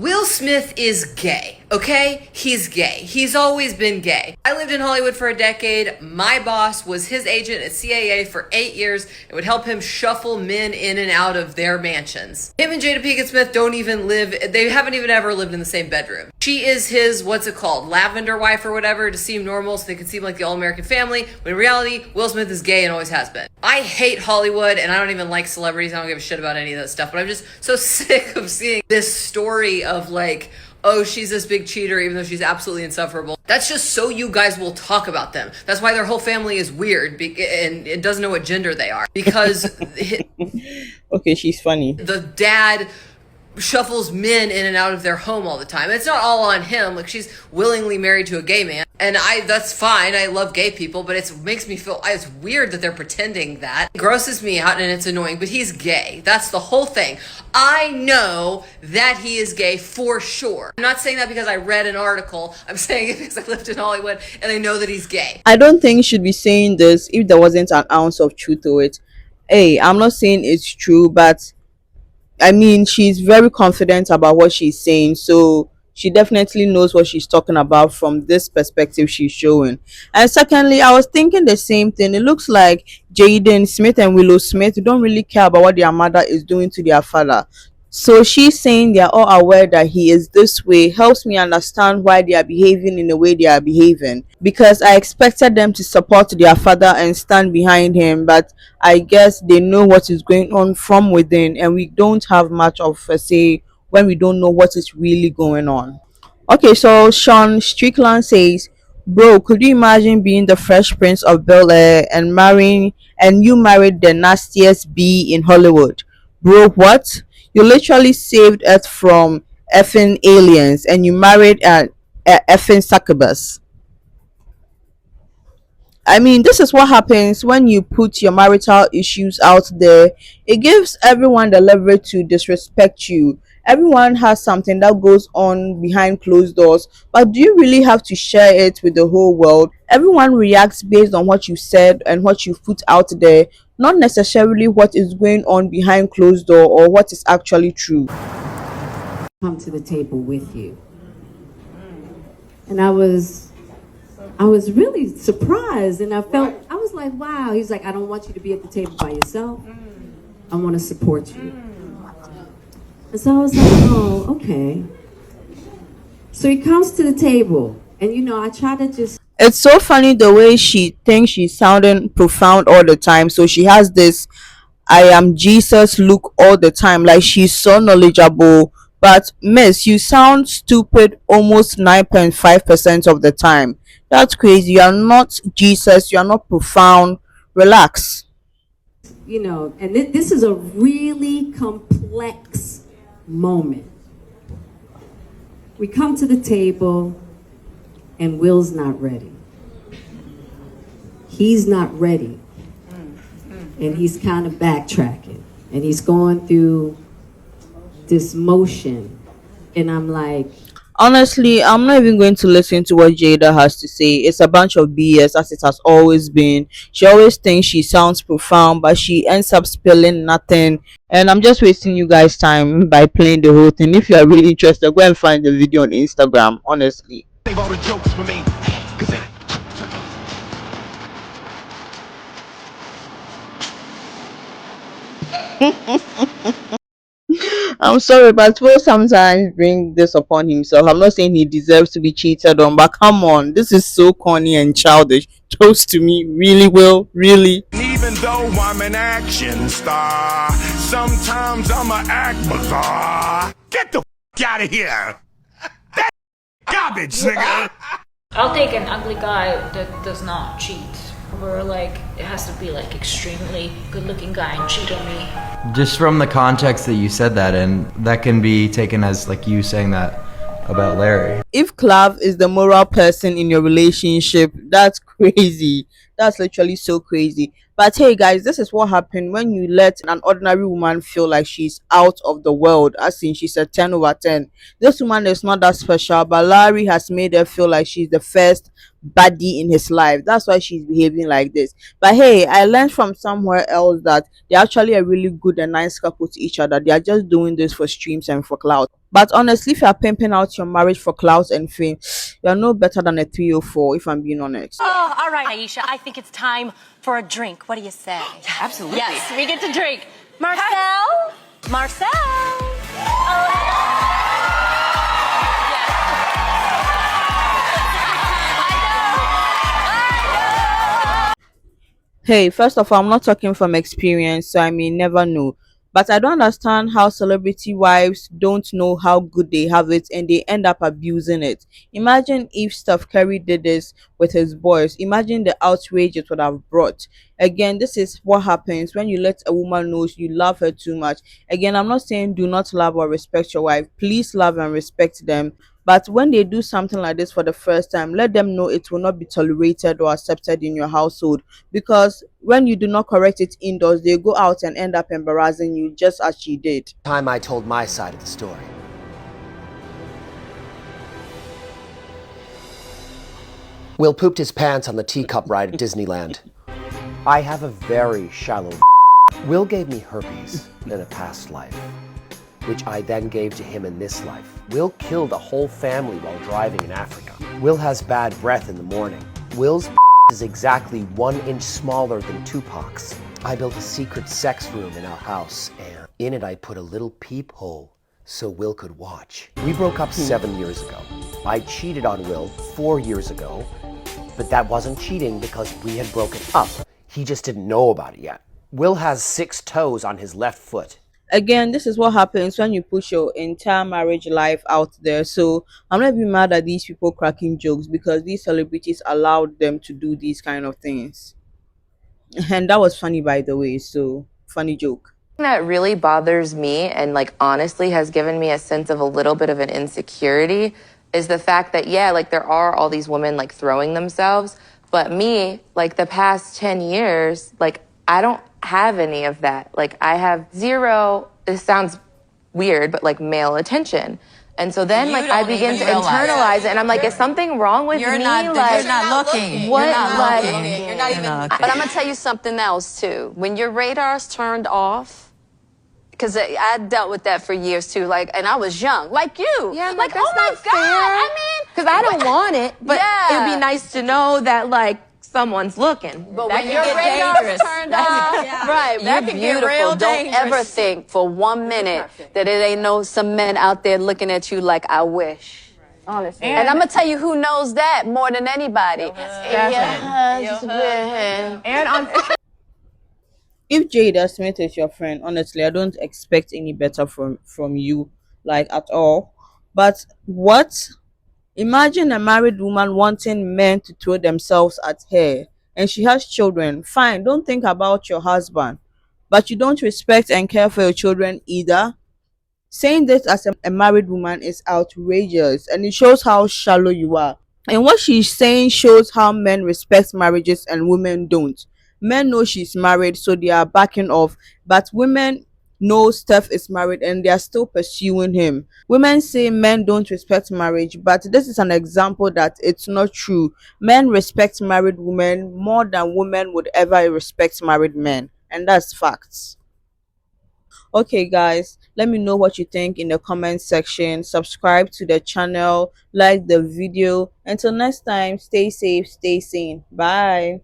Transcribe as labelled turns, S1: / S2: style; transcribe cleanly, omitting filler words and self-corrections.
S1: Will Smith is gay, okay? He's gay. He's always been gay. I lived in Hollywood for a decade. My boss was his agent at CIA for 8 years. It would help him shuffle men in and out of their mansions. Him and Jada Pinkett Smith don't even live, they haven't even ever lived in the same bedroom. She is his, what's it called, lavender wife or whatever, to seem normal so they can seem like the all-American family, when in reality, Will Smith is gay and always has been. I hate Hollywood and I don't even like celebrities. I don't give a shit about any of that stuff, but I'm just so sick of seeing this story of like, oh, she's this big cheater even though she's absolutely insufferable. That's just so you guys will talk about them. That's why their whole family is weird and it doesn't know what gender they are. Because
S2: Okay, she's funny.
S1: the dad shuffles men in and out of their home all the time. It's not all on him. Like, she's willingly married to a gay man. And that's fine. I love gay people, but it makes me feel, it's weird that they're pretending that. It grosses me out and it's annoying, but he's gay. That's the whole thing. I know that he is gay for sure. I'm not saying that because I read an article. I'm saying it because I lived in Hollywood and I know that he's gay.
S2: I don't think you should be saying this if there wasn't an ounce of truth to it. Hey, I'm not saying it's true, but I mean, she's very confident about what she's saying, so she definitely knows what she's talking about from this perspective she's showing. And secondly, I was thinking the same thing. It looks like Jaden Smith and Willow Smith don't really care about what their mother is doing to their father. So she's saying they're all aware that he is this way helps me understand why they are behaving in the way they are behaving. Because I expected them to support their father and stand behind him, but I guess they know what is going on from within, and we don't have much of a say when we don't know what is really going on. Okay, so Sean Strickland says, "Bro, could you imagine being the Fresh Prince of Bel Air and you married the nastiest bee in Hollywood? Bro, what? You literally saved Earth from effing aliens and you married a effing succubus." I mean, this is what happens when you put your marital issues out there. It gives everyone the leverage to disrespect you. Everyone has something that goes on behind closed doors, but do you really have to share it with the whole world? Everyone reacts based on what you said and what you put out there, not necessarily what is going on behind closed door or what is actually true.
S3: Come to the table with you. And I was really surprised, and I was like, wow. He's like, I don't want you to be at the table by yourself. I want to support you. And so I was like, oh, okay. So he comes to the table, and I try to just.
S2: It's so funny the way she thinks she's sounding profound all the time. So she has this I am Jesus look all the time, like she's so knowledgeable. But miss, you sound stupid almost 9.5% of the time. That's crazy. You are not Jesus, you are not profound. Relax.
S3: And this is a really complex moment. We come to the table, and Will's not ready. He's not ready. And he's kind of backtracking. And he's going through this motion. And I'm like,
S2: Honestly, I'm not even going to listen to what Jada has to say. It's a bunch of BS, as it has always been. She always thinks she sounds profound, but she ends up spilling nothing. And I'm just wasting you guys' time by playing the whole thing. If you are really interested, go and find the video on Instagram, honestly.
S4: Save all the jokes for me. 'Cause it-
S2: I'm sorry, but Will sometimes bring this upon himself. I'm not saying he deserves to be cheated on, but come on, this is so corny and childish. Toast to me, really, Will, really.
S4: Even though I'm an action star, sometimes I'ma act bizarre. Get the out of here. That garbage, nigga.
S5: I'll take an ugly guy that does not cheat. Or like it has to be like extremely good-looking guy and cheat on me.
S6: Just from the context that you said that in, that can be taken as like you saying that about Larry.
S2: If Clav is the moral person in your relationship, that's crazy. That's literally so crazy. But hey guys, this is what happened when you let an ordinary woman feel like she's out of the world, as in she's a 10 over 10. This woman is not that special, but Larry has made her feel like she's the first baddie in his life. That's why she's behaving like this. But hey, I learned from somewhere else that they're actually a really good and nice couple to each other. They are just doing this for streams and for clout. But honestly, if you're pimping out your marriage for clout and fame, you're no better than a 304, if I'm being honest.
S7: Oh, all right, Aisha. I think it's time for a drink. What do you say?
S1: Absolutely.
S7: Yes, we get to drink. Marcel? Marcel?
S2: Hey, first of all, I'm not talking from experience, so I may never know. But I don't understand how celebrity wives don't know how good they have it and they end up abusing it. Imagine if Steph Curry did this with his boys. Imagine the outrage it would have brought. Again, this is what happens when you let a woman know you love her too much. Again, I'm not saying do not love or respect your wife. Please love and respect them. But when they do something like this for the first time, let them know it will not be tolerated or accepted in your household, because when you do not correct it indoors, they go out and end up embarrassing you just as she did.
S8: Time I told my side of the story. Will pooped his pants on the teacup ride at Disneyland. I have a very shallow. Will gave me herpes in a past life, which I then gave to him in this life. Will killed a whole family while driving in Africa. Will has bad breath in the morning. Will's is exactly 1 inch smaller than Tupac's. I built a secret sex room in our house, and in it I put a little peephole so Will could watch. We broke up 7 years ago. I cheated on Will 4 years ago, but that wasn't cheating because we had broken up. He just didn't know about it yet. Will has 6 toes on his left foot.
S2: Again, this is what happens when you push your entire marriage life out there. So I'm not even mad at these people cracking jokes, because these celebrities allowed them to do these kind of things. And that was funny, by the way. So funny joke.
S9: That really bothers me and like honestly has given me a sense of a little bit of an insecurity is the fact that yeah, like there are all these women like throwing themselves, but me, like the past 10 years, like I don't have any of that. Like I have zero, this sounds weird, but like male attention. And so then like I begin to internalize it and I'm like, is something wrong with me?
S10: You're not looking.
S9: What?
S10: You're not
S9: Like,
S10: looking. You're not even. But I'm gonna tell you something else too. When your radar's turned off, because I dealt with that for years too. Like, and I was young, like you.
S9: yeah,
S10: like
S9: that's
S10: oh my
S9: not
S10: god.
S9: fair.
S10: I mean,
S9: Because I don't want it, but
S10: Yeah.
S9: it'd be nice to know that like someone's looking.
S10: but
S9: That
S10: when
S9: can
S10: your
S9: get
S10: radar's
S9: dangerous.
S10: turned off, right?
S9: That
S10: You're
S9: can get
S10: beautiful.
S9: real
S10: Don't ever
S9: dangerous.
S10: think for 1 minute that it ain't no some men out there looking at you like I wish.
S9: Honestly.
S10: And I'm gonna tell you who knows that more than anybody. Your husband.
S9: And on
S2: If Jada Smith is your friend, honestly, I don't expect any better from you, like at all. But what? Imagine a married woman wanting men to throw themselves at her, and she has children. Fine, don't think about your husband, but you don't respect and care for your children either. Saying this as a married woman is outrageous, and it shows how shallow you are. And what she's saying shows how men respect marriages and women don't. Men know she's married, so they are backing off, but women know Steph is married and they are still pursuing him. Women say men don't respect marriage, but this is an example that it's not true. Men respect married women more than women would ever respect married men, and that's facts. Okay guys, let me know what you think in the comment section. Subscribe to the channel, like the video. Until next time, stay safe, stay sane. Bye.